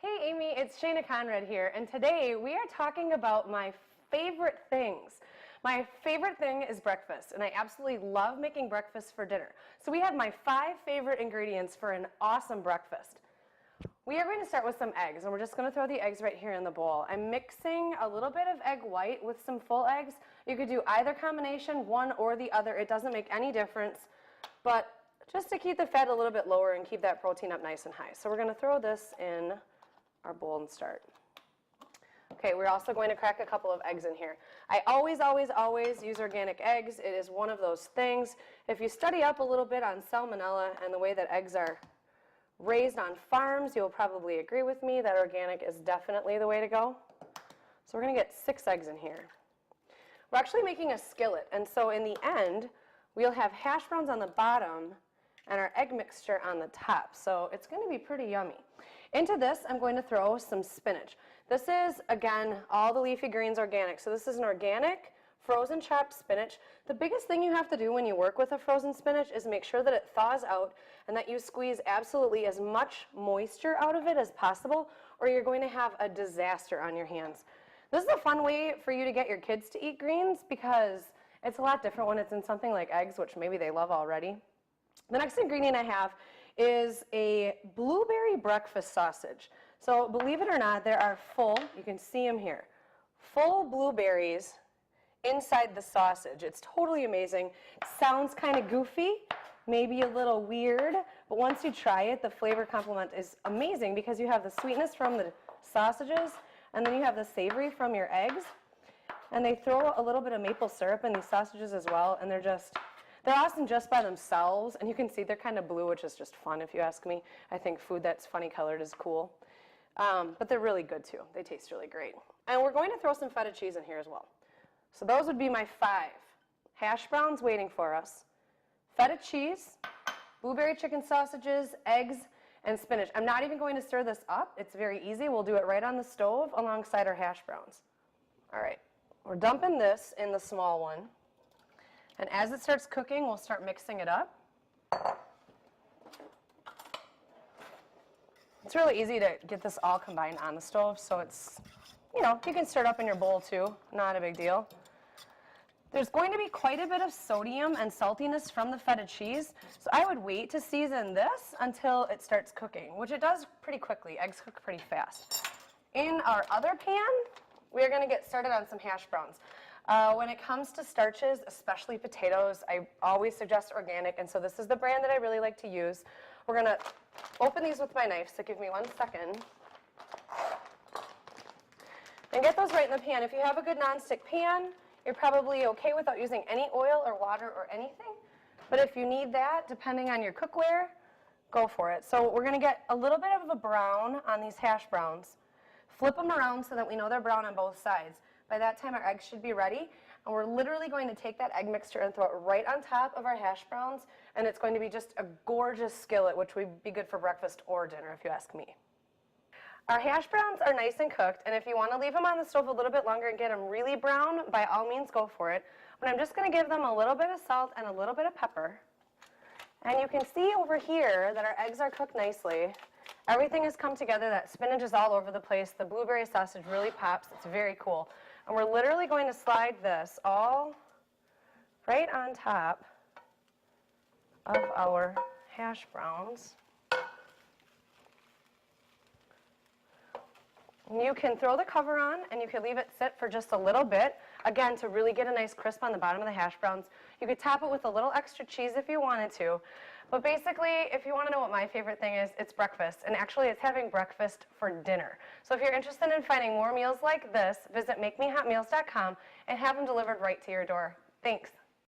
Hey Amy, it's Shayna Conrad here, and today we are talking about my favorite things. My favorite thing is breakfast, and I absolutely love making breakfast for dinner. So we have my 5 favorite ingredients for an awesome breakfast. We are going to start with some eggs, and we're just going to throw the eggs right here in the bowl. I'm mixing a little bit of egg white with some full eggs. You could do either combination, one or the other. It doesn't make any difference, but just to keep the fat a little bit lower and keep that protein up nice and high. So we're going to throw this in our bowl and start. Okay, we're also going to crack a couple of eggs in here. I always use organic eggs. It is one of those things. If you study up a little bit on salmonella and the way that eggs are raised on farms, you'll probably agree with me that organic is definitely the way to go. So we're going to get 6 eggs in here. We're actually making a skillet, and so in the end, we'll have hash browns on the bottom and our egg mixture on the top. So it's going to be pretty yummy. Into this, I'm going to throw some spinach. This is, again, all the leafy greens organic. So this is an organic frozen chopped spinach. The biggest thing you have to do when you work with a frozen spinach is make sure that it thaws out and that you squeeze absolutely as much moisture out of it as possible, or you're going to have a disaster on your hands. This is a fun way for you to get your kids to eat greens because it's a lot different when it's in something like eggs, which maybe they love already. The next ingredient I have is a blueberry breakfast sausage. So believe it or not, there are full, you can see them here, full blueberries inside the sausage. It's totally amazing. Sounds kind of goofy, maybe a little weird, but once you try it, the flavor complement is amazing because you have the sweetness from the sausages and then you have the savory from your eggs. And they throw a little bit of maple syrup in these sausages as well, and they're awesome just by themselves, and you can see they're kind of blue, which is just fun if you ask me. I think food that's funny colored is cool. But they're really good too. They taste really great. And we're going to throw some feta cheese in here as well. So those would be my 5. Hash browns waiting for us, feta cheese, blueberry chicken sausages, eggs, and spinach. I'm not even going to stir this up. It's very easy. We'll do it right on the stove alongside our hash browns. All right, we're dumping this in the small one. And as it starts cooking, we'll start mixing it up. It's really easy to get this all combined on the stove, so it's, you can stir it up in your bowl too, not a big deal. There's going to be quite a bit of sodium and saltiness from the feta cheese, so I would wait to season this until it starts cooking, which it does pretty quickly. Eggs cook pretty fast. In our other pan, we're going to get started on some hash browns. When it comes to starches, especially potatoes, I always suggest organic, and so this is the brand that I really like to use. We're going to open these with my knife, so give me 1 second. And get those right in the pan. If you have a good nonstick pan, you're probably okay without using any oil or water or anything. But if you need that, depending on your cookware, go for it. So we're going to get a little bit of a brown on these hash browns. Flip them around so that we know they're brown on both sides. By that time, our eggs should be ready, and we're literally going to take that egg mixture and throw it right on top of our hash browns, and it's going to be just a gorgeous skillet, which would be good for breakfast or dinner, if you ask me. Our hash browns are nice and cooked, and if you want to leave them on the stove a little bit longer and get them really brown, by all means, go for it. But I'm just going to give them a little bit of salt and a little bit of pepper. And you can see over here that our eggs are cooked nicely. Everything has come together. That spinach is all over the place. The blueberry sausage really pops. It's very cool. And we're literally going to slide this all right on top of our hash browns. You can throw the cover on and you can leave it sit for just a little bit, again, to really get a nice crisp on the bottom of the hash browns. You could top it with a little extra cheese if you wanted to. But basically, if you want to know what my favorite thing is, it's breakfast. And actually, it's having breakfast for dinner. So if you're interested in finding more meals like this, visit makemehotmeals.com and have them delivered right to your door. Thanks.